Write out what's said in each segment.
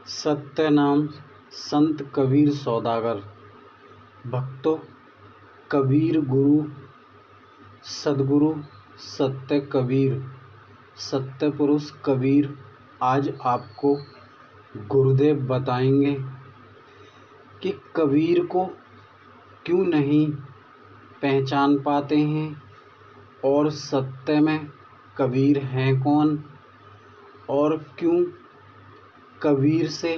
सत्य नाम संत कबीर सौदागर। भक्तों, कबीर गुरु सद्गुरु सत्य कबीर, सत्य पुरुष कबीर आज आपको गुरुदेव बताएंगे कि कबीर को क्यों नहीं पहचान पाते हैं और सत्य में कबीर हैं कौन, और क्यों कबीर से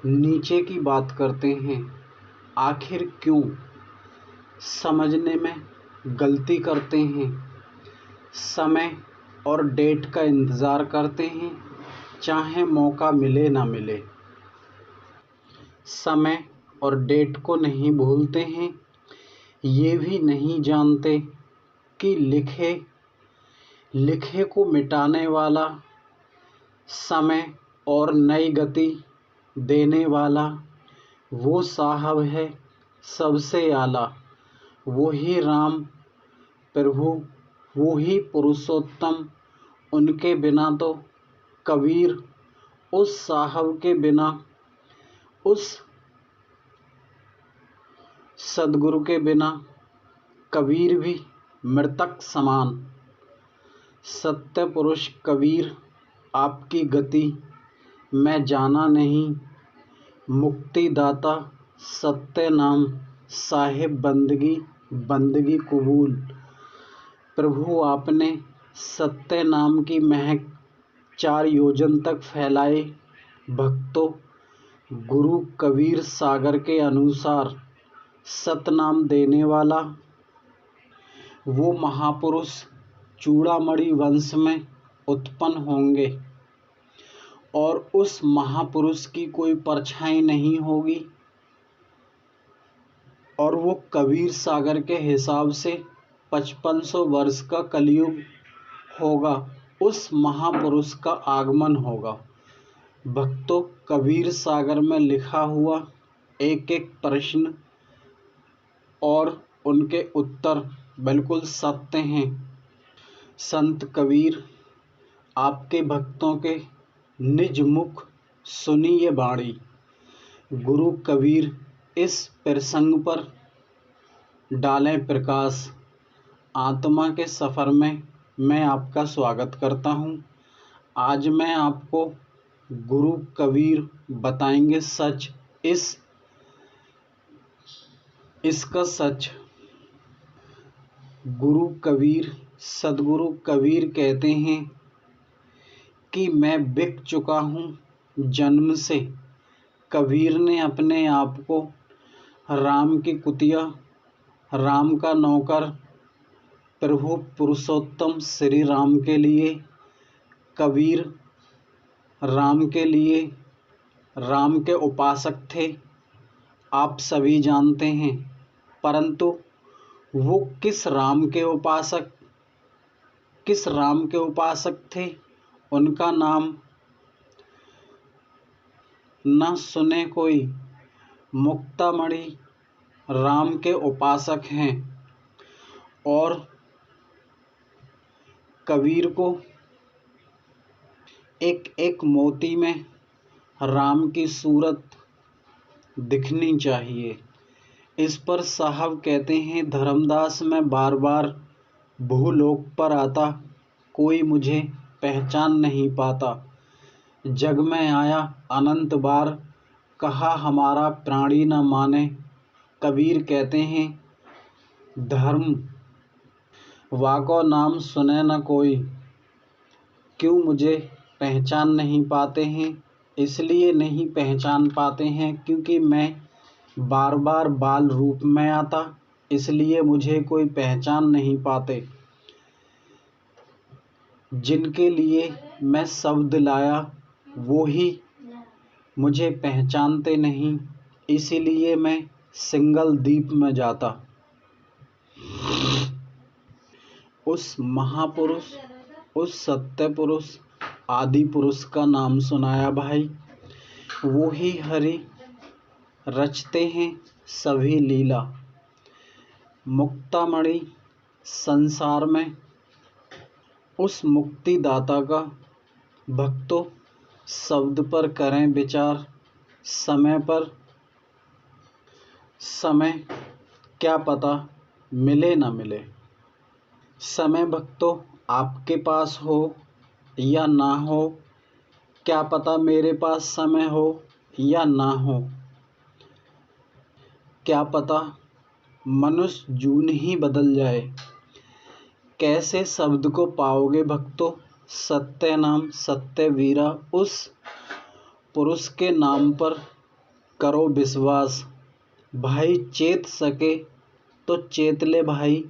नीचे की बात करते हैं। आखिर क्यों समझने में गलती करते हैं, समय और डेट का इंतज़ार करते हैं, चाहे मौका मिले ना मिले। समय और डेट को नहीं भूलते हैं, ये भी नहीं जानते कि लिखे को मिटाने वाला, समय और नई गति देने वाला वो साहब है सबसे आला। वो ही राम प्रभु, वो ही पुरुषोत्तम, उनके बिना तो कबीर, उस साहब के बिना, उस सद्गुरु के बिना कबीर भी मृतक समान। सत्य पुरुष कबीर आपकी गति मैं जाना नहीं, मुक्तिदाता सत्य नाम साहिब बंदगी कबूल। प्रभु आपने सत्य नाम की महक 4 योजन तक फैलाए। भक्तों, गुरु कबीर सागर के अनुसार सतनाम देने वाला वो महापुरुष चूड़ामणि वंश में उत्पन्न होंगे और उस महापुरुष की कोई परछाई नहीं होगी, और वो कबीर सागर के हिसाब से 5500 वर्ष का कलयुग होगा। उस महापुरुष का आगमन होगा। भक्तों, कबीर सागर में लिखा हुआ एक एक प्रश्न और उनके उत्तर बिल्कुल सत्य हैं। संत कबीर आपके भक्तों के निज मुख सुनी ये बाणी। गुरु कबीर इस प्रसंग पर डालें प्रकाश। आत्मा के सफ़र में मैं आपका स्वागत करता हूँ। आज मैं आपको गुरु कबीर बताएंगे सच, इसका सच। गुरु कबीर सद्गुरु कबीर कहते हैं कि मैं बिक चुका हूँ जन्म से। कबीर ने अपने आप को राम की कुतिया, राम का नौकर, प्रभु पुरुषोत्तम श्री राम के लिए, कबीर राम के लिए, राम के उपासक थे, आप सभी जानते हैं। परंतु वो किस राम के उपासक थे, उनका नाम न सुने कोई। मुक्तामणि राम के उपासक हैं और कबीर को एक एक मोती में राम की सूरत दिखनी चाहिए। इस पर साहब कहते हैं, धर्मदास मैं बार बार भूलोक पर आता, कोई मुझे पहचान नहीं पाता। जग में आया अनंत बार, कहा हमारा प्राणी न माने। कबीर कहते हैं, धर्म वाको नाम सुने न कोई। क्यों मुझे पहचान नहीं पाते हैं? इसलिए नहीं पहचान पाते हैं क्योंकि मैं बार बार बाल रूप में आता, इसलिए मुझे कोई पहचान नहीं पाते। जिनके लिए मैं शब्द लाया वो ही मुझे पहचानते नहीं, इसीलिए मैं सिंगल दीप में जाता। उस महापुरुष, उस सत्य पुरुष, आदि पुरुष का नाम सुनाया भाई। वो ही हरि रचते हैं सभी लीला। मुक्तामणि संसार में उस मुक्तिदाता का भक्तों शब्द पर करें विचार, समय क्या पता मिले न मिले। समय भक्तों आपके पास हो या ना हो, क्या पता मेरे पास समय हो या ना हो। क्या पता मनुष्य जून ही बदल जाए। कैसे शब्द को पाओगे भक्तों, सत्य नाम सत्य वीरा, उस पुरुष के नाम पर करो विश्वास। भाई चेत सके तो चेत ले भाई,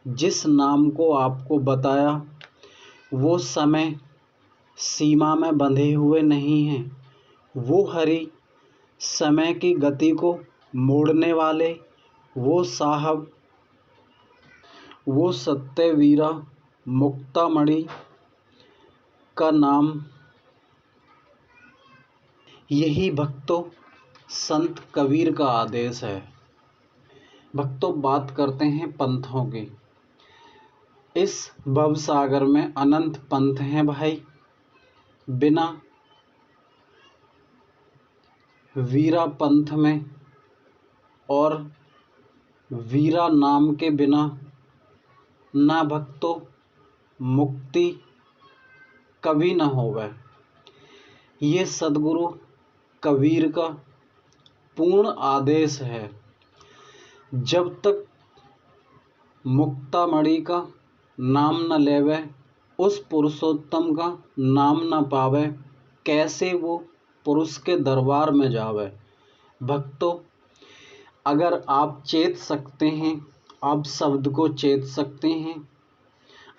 जिस नाम को आपको बताया वो समय सीमा में बंधे हुए नहीं हैं। वो हरि समय की गति को मोड़ने वाले, वो साहब, वो सत्य वीरा मुक्तामणि का नाम। यही भक्तों संत कबीर का आदेश है। भक्तों बात करते हैं पंथों की। इस भवसागर में अनंत पंथ हैं भाई। बिना वीरा पंथ में और वीरा नाम के बिना ना भक्तों मुक्ति कभी न होवे। ये सद्गुरु कबीर का पूर्ण आदेश है। जब तक मुक्तामणि का नाम न लेवे, उस पुरुषोत्तम का नाम न पावे, कैसे वो पुरुष के दरबार में जावे। भक्तों अगर आप चेत सकते हैं, आप शब्द को चेत सकते हैं,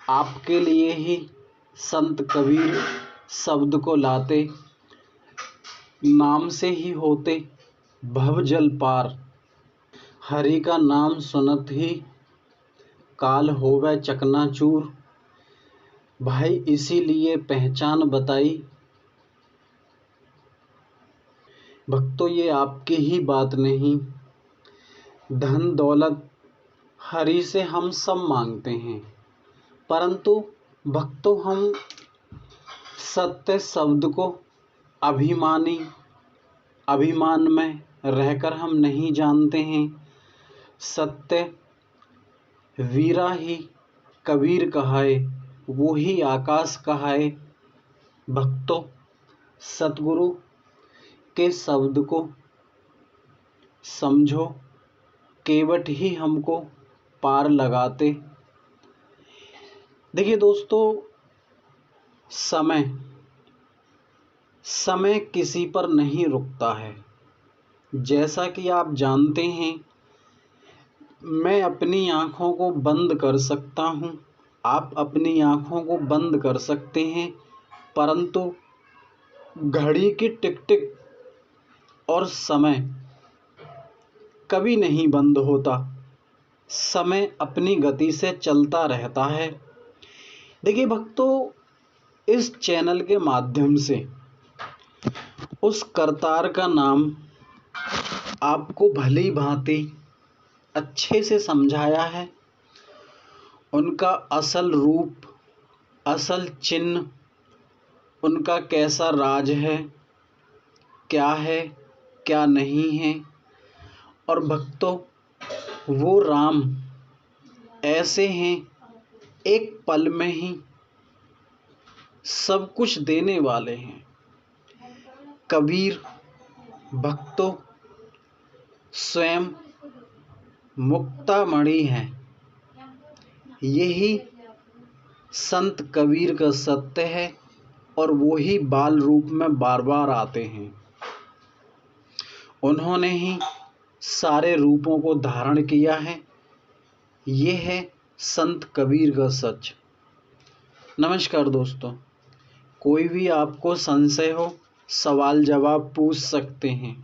आपके लिए ही संत कबीर शब्द को लाते, नाम से ही होते भवजल पार। हरि का नाम सुनत ही काल होवे चकनाचूर। भाई इसीलिए पहचान बताई। भक्तों ये आपकी ही बात नहीं, धन दौलत हरि से हम सब मांगते हैं, परंतु भक्तों हम सत्य शब्द को अभिमान में रहकर हम नहीं जानते हैं। सत्य वीरा ही कबीर कहाए, वो ही आकाश कहाए। भक्तों सतगुरु के शब्द को समझो, केवट ही हमको पार लगाते। देखिए दोस्तों, समय किसी पर नहीं रुकता है। जैसा कि आप जानते हैं, मैं अपनी आँखों को बंद कर सकता हूँ, आप अपनी आँखों को बंद कर सकते हैं, परंतु घड़ी की टिक टिक और समय कभी नहीं बंद होता। समय अपनी गति से चलता रहता है। देखिए भक्तों, इस चैनल के माध्यम से उस करतार का नाम आपको भली भांति अच्छे से समझाया है। उनका असल रूप, असल चिन्ह, उनका कैसा राज है, क्या नहीं है। और भक्तों वो राम ऐसे हैं, एक पल में ही सब कुछ देने वाले हैं। कबीर भक्तों स्वयं मुक्तामणि हैं। यही संत कबीर का सत्य है और वो ही बाल रूप में बार बार आते हैं। उन्होंने ही सारे रूपों को धारण किया है। ये है संत कबीर का सच। नमस्कार दोस्तों, कोई भी आपको संशय हो, सवाल जवाब पूछ सकते हैं।